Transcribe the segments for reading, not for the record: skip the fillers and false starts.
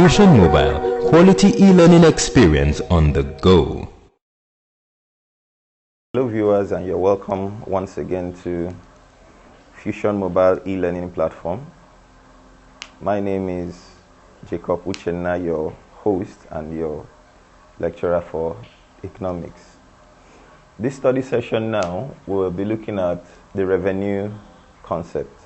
Fusion Mobile, quality e-learning experience on the go. Hello viewers, and you're welcome once again to Fusion Mobile e-learning platform. My name is Jacob Uchenna, your host and your lecturer for economics. This study session now, we'll be looking at the revenue concept.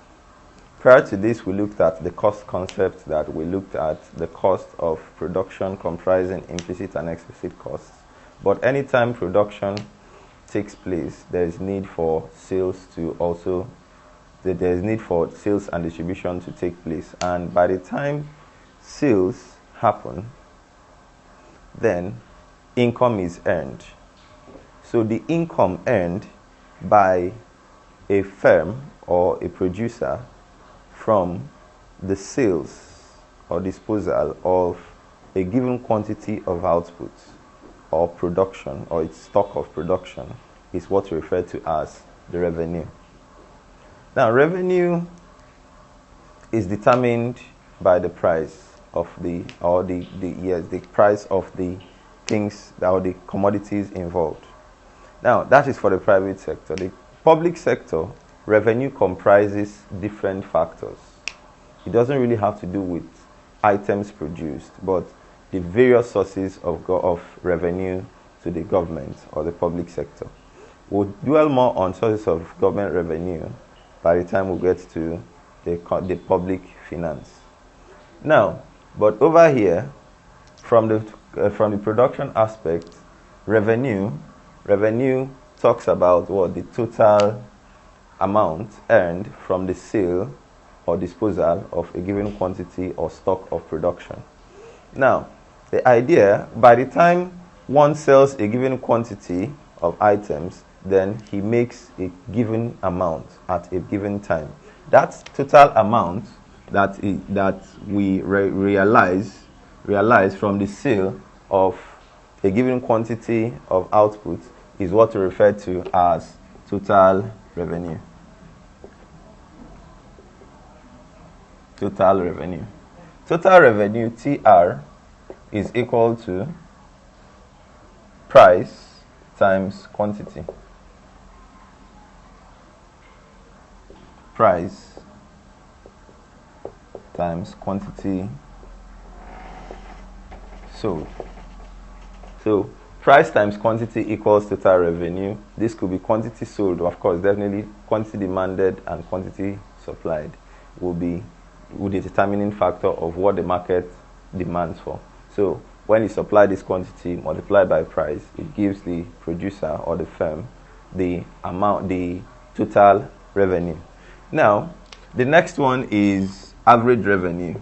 Prior to this, we looked at the cost concept, that we looked at the cost of production comprising implicit and explicit costs. But anytime production takes place, there is need for sales to also, there is need for sales and distribution to take place. And by the time sales happen, then income is earned. So the income earned by a firm or a producer from the sales or disposal of a given quantity of output or production, or its stock of production, is what we refer to as the revenue. Now, revenue is determined by the price of the price of the things or the commodities involved. Now, that is for the private sector. The public sector, revenue comprises different factors. It doesn't really have to do with items produced, but the various sources of revenue to the government or the public sector. We'll dwell more on sources of government revenue by the time we get to the public finance. Now, but over here, from the production aspect, revenue talks about what the total amount earned from the sale or disposal of a given quantity or stock of production. Now, the idea, by the time one sells a given quantity of items, then he makes a given amount at a given time. That total amount that we realize from the sale of a given quantity of output is what we refer to as total revenue. Total revenue. Total revenue, TR, is equal to price times quantity. Price times quantity sold. So price times quantity equals total revenue. This could be quantity sold. Of course, definitely quantity demanded and quantity supplied will be the determining factor of what the market demands for. So when you supply this quantity multiplied by price, it gives the producer or the firm the amount, the total revenue. Now, the next one is average revenue.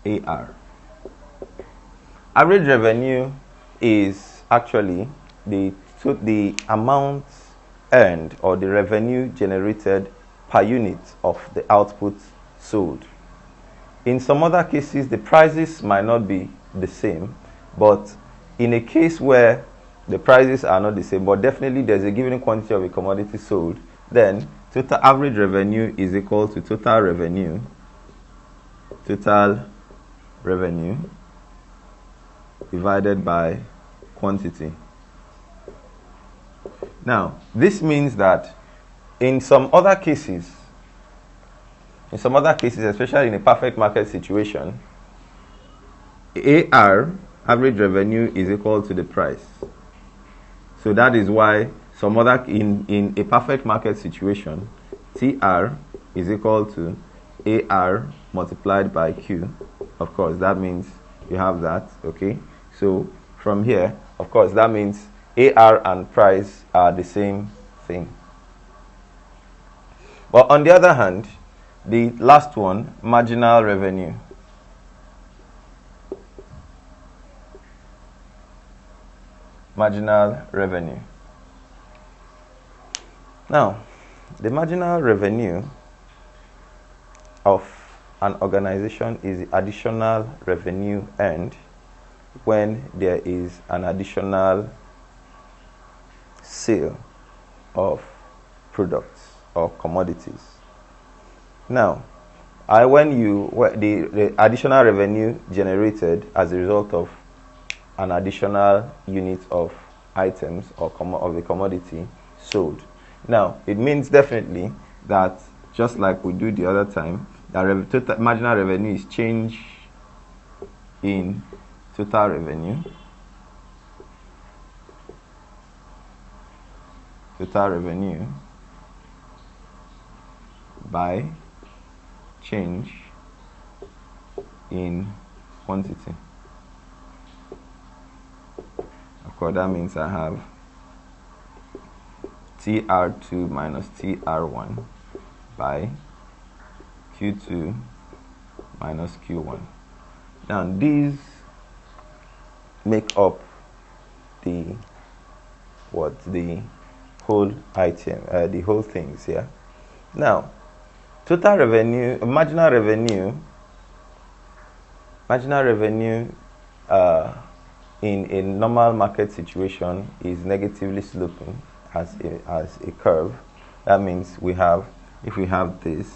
AR. Average revenue is actually the amount earned or the revenue generated per unit of the output sold. In some other cases, the prices might not be the same, but in a case where the prices are not the same, but definitely there's a given quantity of a commodity sold, then total average revenue is equal to total revenue divided by quantity. Now, this means that in some other cases, especially in a perfect market situation, AR, average revenue, is equal to the price. So that is why in a perfect market situation, TR is equal to AR multiplied by Q. Of course, that means you have that, okay? So from here, of course, that means AR and price are the same thing. But on the other hand, the last one, marginal revenue. Marginal revenue. Now, the marginal revenue of an organization is the additional revenue earned when there is an additional sale of products or commodities. Now, the additional revenue generated as a result of an additional unit of items or of a commodity sold. Now, it means definitely that just like we do the other time, that total marginal revenue is change in total revenue. Total revenue by change in quantity. Of course, that means I have TR2 minus TR1 by Q2 minus Q1. Now, these make up the whole item, the whole things here. Now, total revenue, marginal revenue in a normal market situation is negatively sloping as a curve. That means if we have this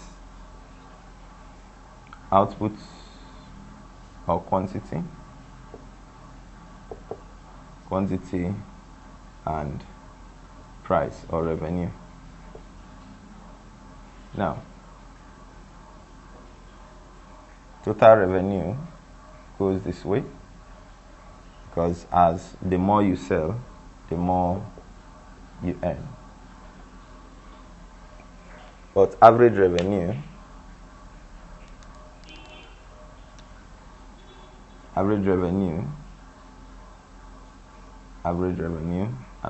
output or quantity and price or revenue. Now, total revenue goes this way because as the more you sell, the more you earn. But average revenue and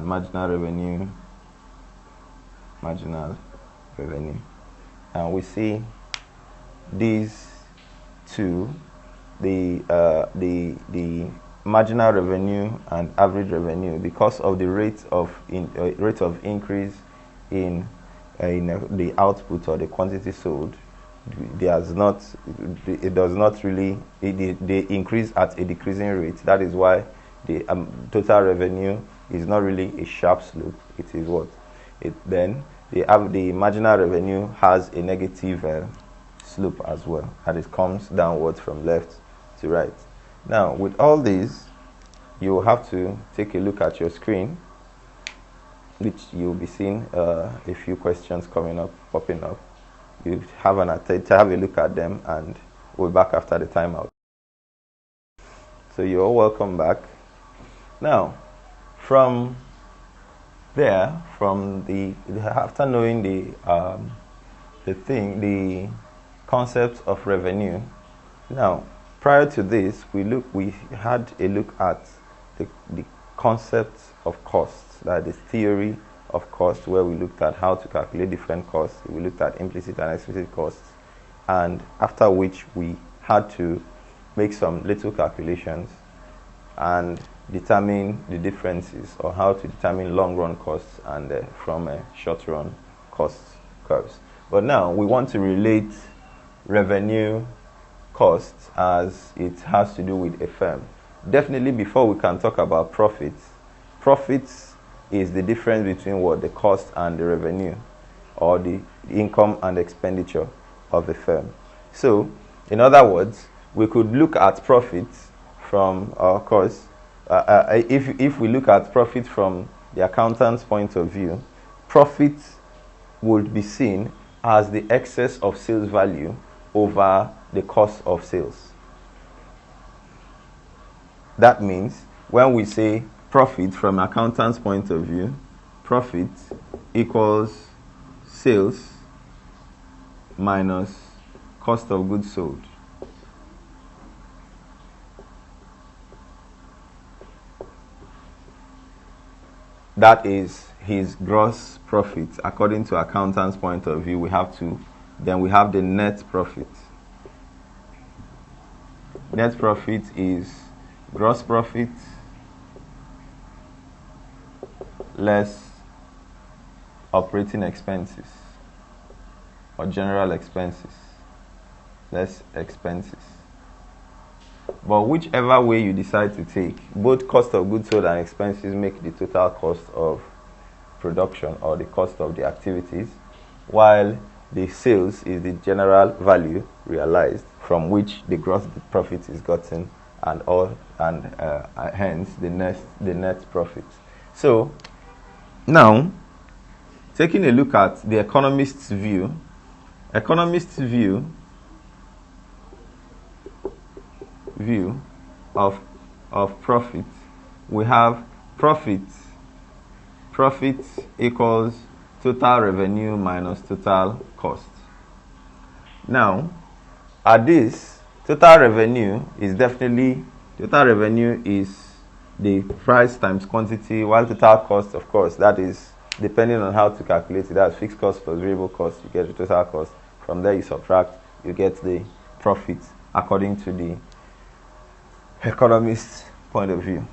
marginal revenue. And we see these two, the marginal revenue and average revenue, because of the rate of increase in the output or the quantity sold, they increase at a decreasing rate. That is why the total revenue is not really a sharp slope. It is what? The marginal revenue has a negative slope as well, and it comes downwards from left to right. Now, with all these, you will have to take a look at your screen, which you'll be seeing a few questions popping up. You have a look at them, and we'll be back after the timeout. So you're all welcome back. Now, from there, after knowing the concept of revenue, now prior to this, we had a look at the concept of costs, that the theory of cost, where we looked at how to calculate different costs. We looked at implicit and explicit costs, and after which we had to make some little calculations and determine the differences, or how to determine long-run costs and from short-run cost curves. But now we want to relate revenue costs as it has to do with a firm. Definitely, before we can talk about profits is the difference between what the cost and the revenue, or the income and expenditure of a firm. So, in other words, we could look at profits from, of course, if we look at profit from the accountant's point of view, profit would be seen as the excess of sales value over the cost of sales. That means when we say profit from accountant's point of view, profit equals sales minus cost of goods sold. That is his gross profit. According to accountant's point of view, we have the net profit. Net profit is gross profit less operating expenses, or general expenses less expenses. But whichever way you decide to take, both cost of goods sold and expenses make the total cost of production, or the cost of the activities, while the sales is the general value realized from which the gross profit is gotten, and hence the net profit. So now, taking a look at the economist's view of profit, we have profit equals total revenue minus total cost. Now, at this, total revenue is the price times quantity, while total cost, of course, that is depending on how to calculate it. That's fixed cost plus variable cost. You get the total cost. From there, you subtract, you get the profit according to the economist's point of view.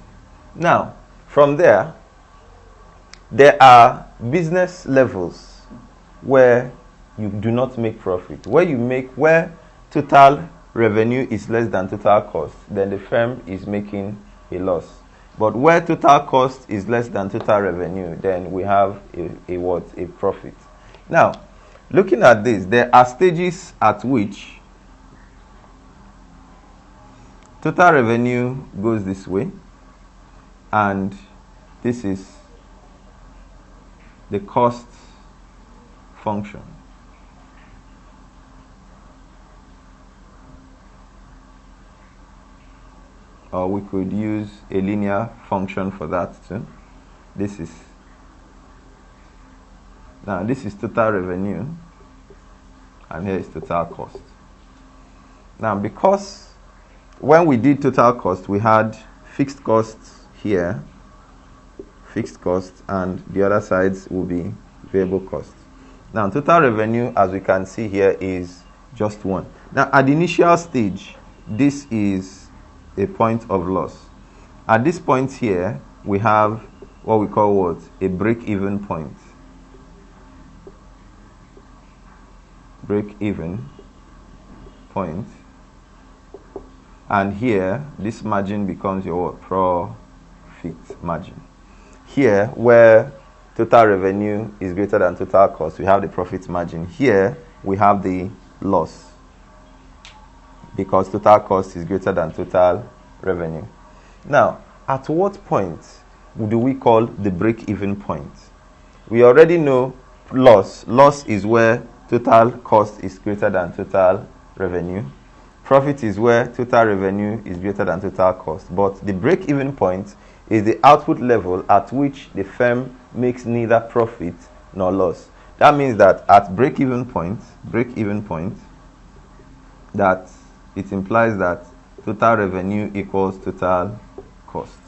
Now, from there are business levels where you do not make profit. Where total revenue is less than total cost, then the firm is making a loss. But where total cost is less than total revenue, then we have a profit. Now, looking at this, there are stages at which total revenue goes this way, and this is the cost function. Or we could use a linear function for that too. This is total revenue, and here is total cost. Now, because when we did total cost, we had fixed costs here, and the other sides will be variable cost. Now, total revenue, as we can see here, is just 1. Now, at the initial stage, this is a point of loss. At this point here, we have what we call a break-even point. Break-even point. And here, this margin becomes your profit margin. Here, where total revenue is greater than total cost, we have the profit margin. Here, we have the loss, because total cost is greater than total revenue. Now, at what point do we call the break-even point? We already know loss. Loss is where total cost is greater than total revenue. Profit is where total revenue is greater than total cost. But the break-even point is the output level at which the firm makes neither profit nor loss. That means that at break-even point, that it implies that total revenue equals total cost.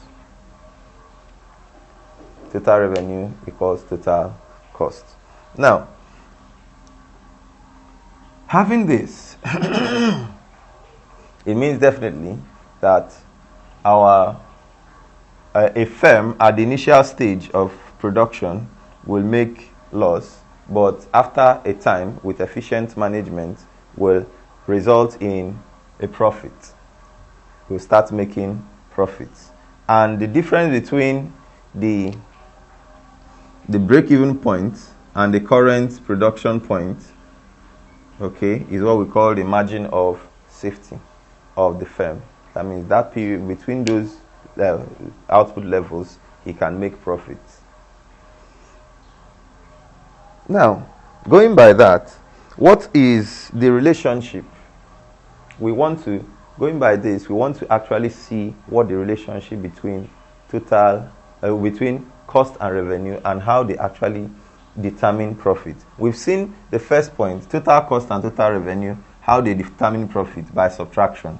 Total revenue equals total cost. Now, having this, it means definitely that a firm at the initial stage of production will make loss, but after a time, with efficient management, will result in a profit. We'll start making profits. And the difference between the break-even point and the current production point, okay, is what we call the margin of safety of the firm. That means that period between those output levels, he can make profits. Now, going by that, what is the relationship? Going by this, we want to actually see what the relationship between between cost and revenue, and how they actually determine profit. We've seen the first point, total cost and total revenue, how they determine profit by subtraction.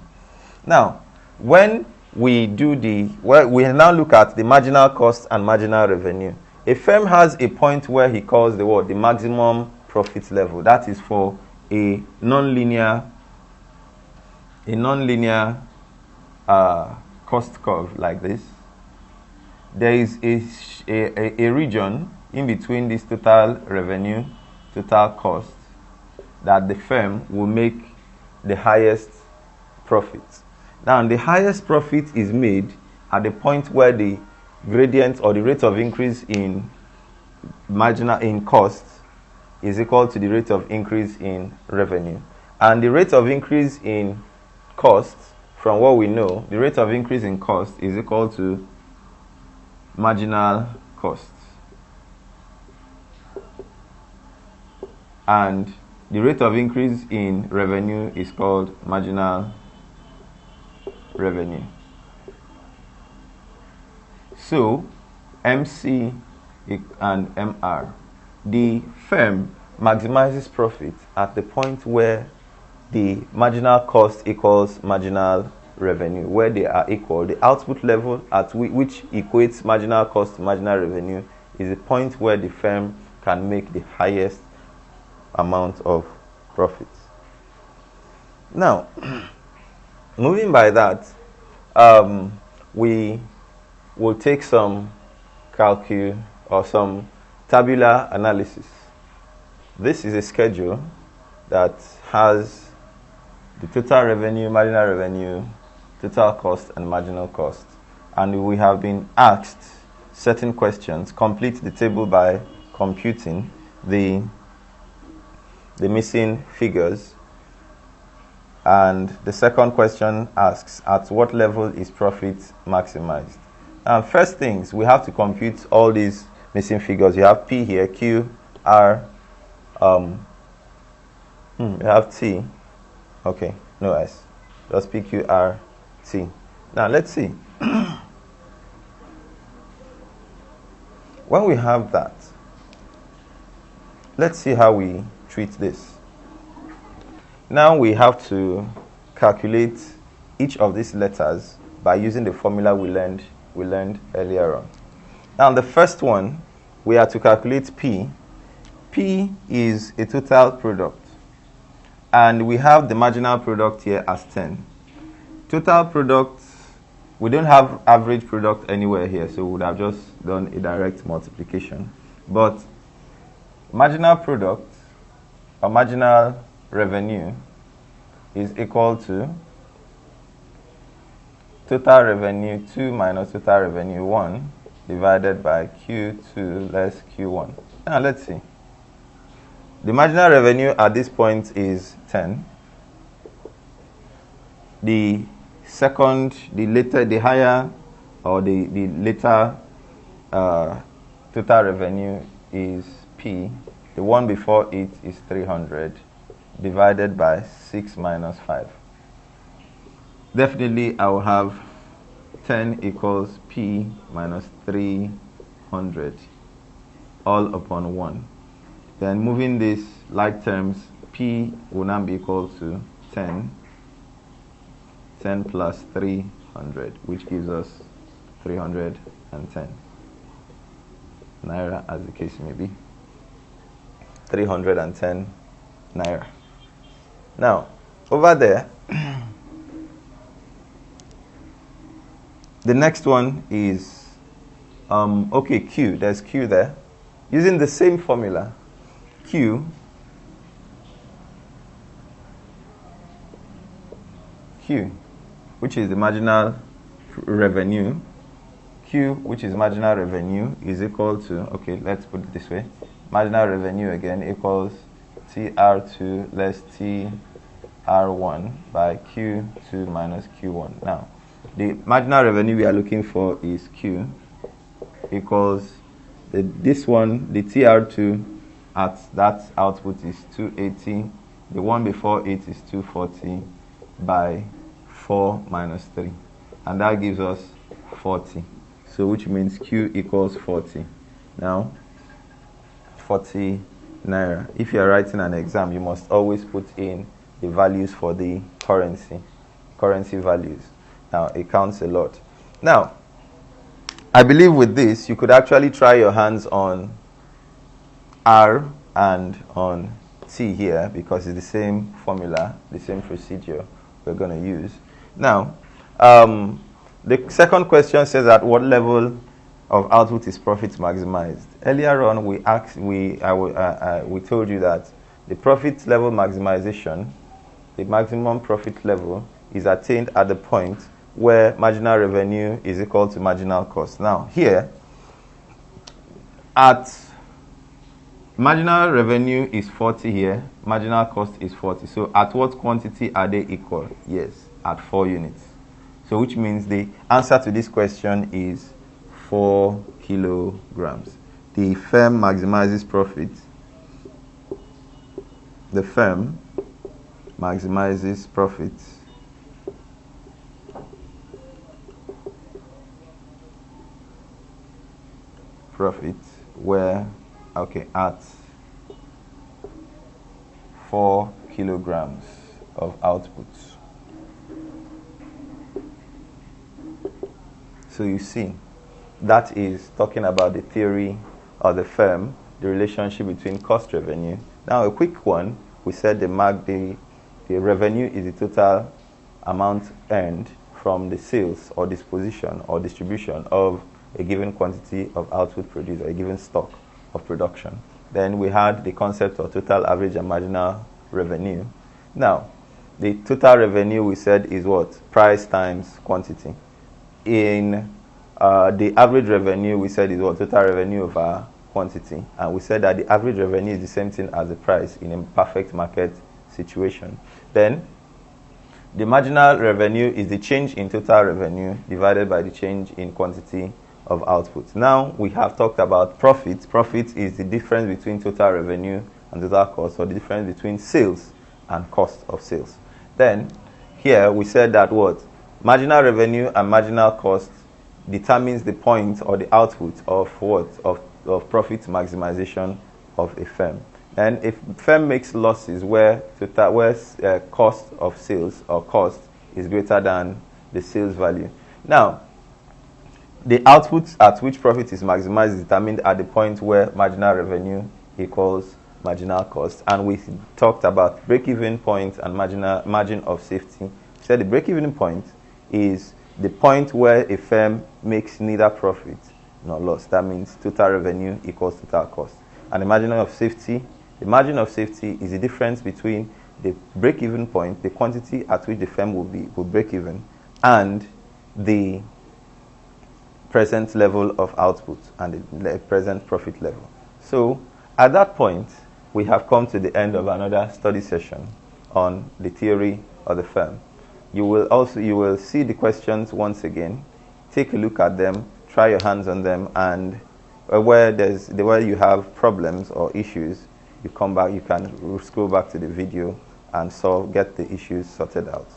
Now, when we now look at the marginal cost and marginal revenue. A firm has a point where he calls the maximum profit level. That is for a non-linear cost curve like this. There is a region in between this total revenue, total cost, that the firm will make the highest profit. Now, the highest profit is made at the point where the gradient or the rate of increase in cost is equal to the rate of increase in revenue. And the rate of increase in cost, from what we know, the rate of increase in cost is equal to marginal cost. And the rate of increase in revenue is called marginal revenue. So, MC and MR, the firm maximizes profit at the point where the marginal cost equals marginal revenue, where they are equal. The output level at which equates marginal cost to marginal revenue is the point where the firm can make the highest amount of profits. Now, moving by that, we will take some calcul or some tabular analysis. This is a schedule that has the total revenue, marginal revenue, total cost, and marginal cost. And we have been asked certain questions. Complete the table by computing the missing figures. And the second question asks, at what level is profit maximized? First things, we have to compute all these missing figures. You have P here, Q, R, you have T. Okay, no S. Just P, Q, R, T. Now let's see. When we have that, let's see how we treat this. Now we have to calculate each of these letters by using the formula we learned earlier on. Now the first one, we are to calculate P. P is a total product. And we have the marginal product here as 10. Total product, we don't have average product anywhere here, so we would have just done a direct multiplication. But marginal product, or marginal revenue, is equal to total revenue 2 minus total revenue 1 divided by Q2 less Q1. Now let's see. The marginal revenue at this point is 10. The higher or the later total revenue is P. The one before it is 300 divided by 6 minus 5. Definitely I will have 10 equals P minus 300 all upon 1. Then moving these like terms, P will now be equal to 10 plus 300, which gives us 310 naira, as the case may be. 310 naira. Now, over there, the next one is, okay, Q. There's Q there. Using the same formula, Q, which is the marginal revenue, Q, which is marginal revenue, is equal to, okay, let's put it this way. Marginal revenue again equals TR2 less TR1 by Q2 minus Q1. Now, the marginal revenue we are looking for is Q equals this one, the TR2 at that output is 280. The one before it is 240 by 4 minus 3. And that gives us 40. So which means Q equals 40. Now, 40 naira. If you are writing an exam, you must always put in the values for the currency values. Now, it counts a lot. Now, I believe with this, you could actually try your hands on R and on T here, because it's the same formula, the same procedure we're going to use. Now, the second question says at what level of output is profit maximized. Earlier on, we told you that the profit level maximization, the maximum profit level, is attained at the point where marginal revenue is equal to marginal cost. Now, here, at Marginal revenue is 40 here, marginal cost is 40. So at what quantity are they equal? Yes, at 4 units. So which means the answer to this question is 4 kilograms. The firm maximizes profit. The firm maximizes profit where at 4 kilograms of output. So you see, that is talking about the theory of the firm, the relationship between cost revenue. Now a quick one, we said the revenue is the total amount earned from the sales or disposition or distribution of a given quantity of output produced or a given stock of production. Then we had the concept of total average and marginal revenue. Now, the total revenue we said is what? Price times quantity. In the average revenue we said is what? Total revenue over quantity. And we said that the average revenue is the same thing as the price in a perfect market situation. Then, the marginal revenue is the change in total revenue divided by the change in quantity of output. Now we have talked about profit. Profit is the difference between total revenue and total cost, or the difference between sales and cost of sales. Then here we said that what? Marginal revenue and marginal cost determines the point or the output of what? Of profit maximization of a firm. And if firm makes losses where cost of sales or cost is greater than the sales value. Now, the output at which profit is maximized is determined at the point where marginal revenue equals marginal cost. And we talked about break-even point and margin of safety. We said the break-even point is the point where a firm makes neither profit nor loss. That means total revenue equals total cost. And the margin of safety is the difference between the break-even point, the quantity at which the firm will break even, and the present level of output and the present profit level. So at that point, we have come to the end of another study session on the theory of the firm. You will see the questions once again, take a look at them, try your hands on them, and where you have problems or issues, you come back, you can scroll back to the video and get the issues sorted out.